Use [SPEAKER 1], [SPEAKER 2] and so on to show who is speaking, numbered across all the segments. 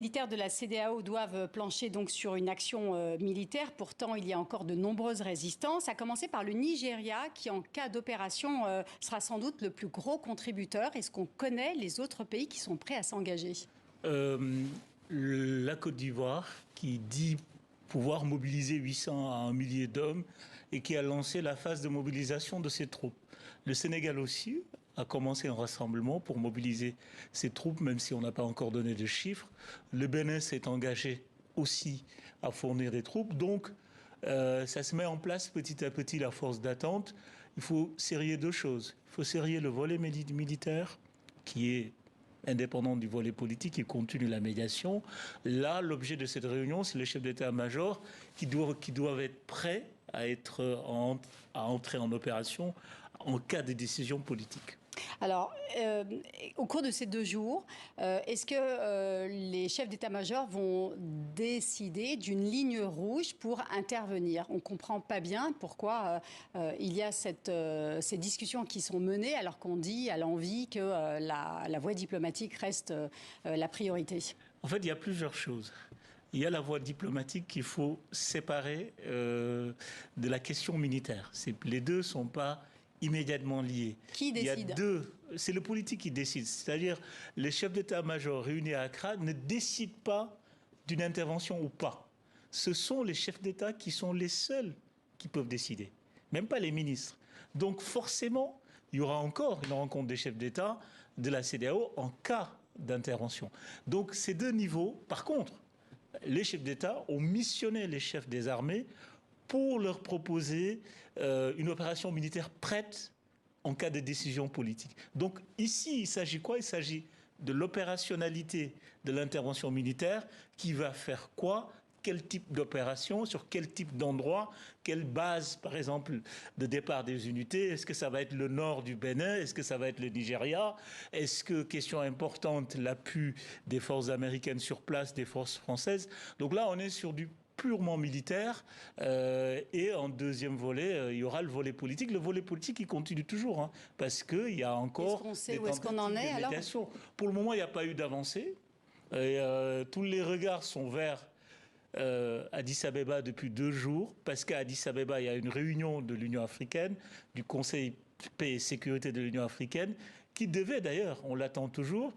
[SPEAKER 1] Les militaires de la CEDEAO doivent plancher donc sur une action militaire. Pourtant, il y a encore de nombreuses résistances, à commencer par le Nigeria, qui, en cas d'opération, sera sans doute le plus gros contributeur. Est-ce qu'on connaît les autres pays qui sont prêts à s'engager?
[SPEAKER 2] La Côte d'Ivoire, qui dit pouvoir mobiliser 800 à 1 millier d'hommes et qui a lancé la phase de mobilisation de ses troupes. Le Sénégal aussi a commencé un rassemblement pour mobiliser ses troupes, même si on n'a pas encore donné de chiffres. Le Bénin s'est engagé aussi à fournir des troupes. Donc, ça se met en place petit à petit la force d'attente. Il faut serrer deux choses. Il faut serrer le volet militaire, qui est indépendant du volet politique et continue la médiation. Là, l'objet de cette réunion, c'est les chefs d'état-major qui doivent être prêts à entrer en opération en cas de décision politique.
[SPEAKER 1] Alors, au cours de ces 2 jours, est-ce que les chefs d'état-major vont décider d'une ligne rouge pour intervenir? On ne comprend pas bien pourquoi il y a ces discussions qui sont menées alors qu'on dit à l'envi que la voie diplomatique reste la priorité.
[SPEAKER 2] En fait, il y a plusieurs choses. Il y a la voie diplomatique qu'il faut séparer de la question militaire. Les deux ne sont pas immédiatement liés.
[SPEAKER 1] Qui décide?
[SPEAKER 2] C'est le politique qui décide. C'est-à-dire, les chefs d'état-major réunis à Accra ne décident pas d'une intervention ou pas. Ce sont les chefs d'État qui sont les seuls qui peuvent décider, même pas les ministres. Donc forcément, il y aura encore une rencontre des chefs d'État de la CEDEAO en cas d'intervention. Donc ces deux niveaux, par contre, les chefs d'État ont missionné les chefs des armées pour leur proposer une opération militaire prête en cas de décision politique. Donc ici, il s'agit quoi? Il s'agit de l'opérationnalité de l'intervention militaire qui va faire quoi? Quel type d'opération, sur quel type d'endroit, quelle base, par exemple, de départ des unités. Est-ce que ça va être le nord du Bénin? Est-ce que ça va être le Nigeria? Est-ce que, question importante, l'appui des forces américaines sur place, des forces françaises? Donc là, on est sur du purement militaire et en deuxième volet, il y aura le volet politique. Le volet politique, il continue toujours parce parce qu'il y a encore
[SPEAKER 1] est-ce qu'on sait où est-ce qu'on en est alors?
[SPEAKER 2] Pour le moment, il n'y a pas eu d'avancée. Tous les regards sont vers Addis Abeba depuis 2 jours, parce qu'à Addis Abeba, il y a une réunion de l'Union africaine, du Conseil paix et sécurité de l'Union africaine, qui devait d'ailleurs, on l'attend toujours,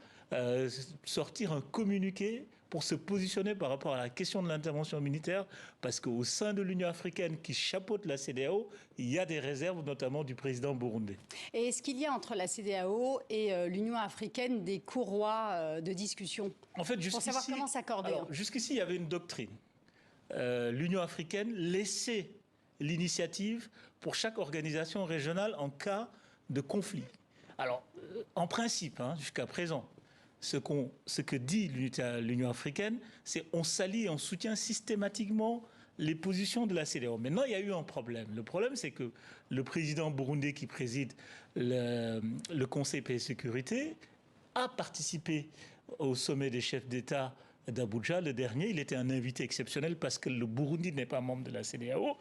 [SPEAKER 2] sortir un communiqué pour se positionner par rapport à la question de l'intervention militaire, parce qu'au sein de l'Union africaine qui chapeaute la CEDEAO, il y a des réserves, notamment du président burundais.
[SPEAKER 1] Et est-ce qu'il y a entre la CEDEAO et l'Union africaine des courroies de discussion
[SPEAKER 2] en fait,
[SPEAKER 1] pour savoir comment s'accorder?
[SPEAKER 2] Jusqu'ici, il y avait une doctrine. L'Union africaine laissait l'initiative pour chaque organisation régionale en cas de conflit. Alors, en principe, jusqu'à présent, ce que dit l'Union africaine, c'est qu'on s'allie et on soutient systématiquement les positions de la CEDEAO. Maintenant, il y a eu un problème. Le problème, c'est que le président burundais qui préside le Conseil paix et sécurité a participé au sommet des chefs d'État d'Abuja, le dernier. Il était un invité exceptionnel parce que le Burundi n'est pas membre de la CEDEAO.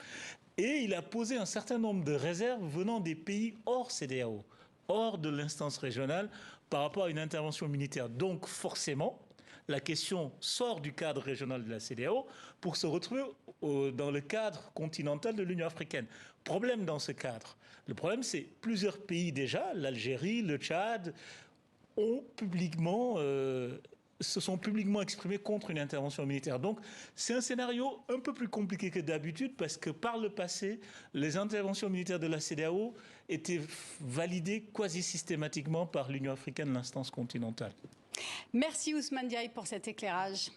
[SPEAKER 2] Et il a posé un certain nombre de réserves venant des pays hors CEDEAO, hors de l'instance régionale, par rapport à une intervention militaire. Donc forcément, la question sort du cadre régional de la CEDEAO pour se retrouver dans le cadre continental de l'Union africaine. Problème dans ce cadre. Le problème, c'est plusieurs pays déjà, l'Algérie, le Tchad, se sont publiquement exprimés contre une intervention militaire. Donc, c'est un scénario un peu plus compliqué que d'habitude parce que par le passé, les interventions militaires de la CEDEAO étaient validées quasi systématiquement par l'Union africaine, l'instance continentale.
[SPEAKER 1] Merci Ousmane Diaye pour cet éclairage.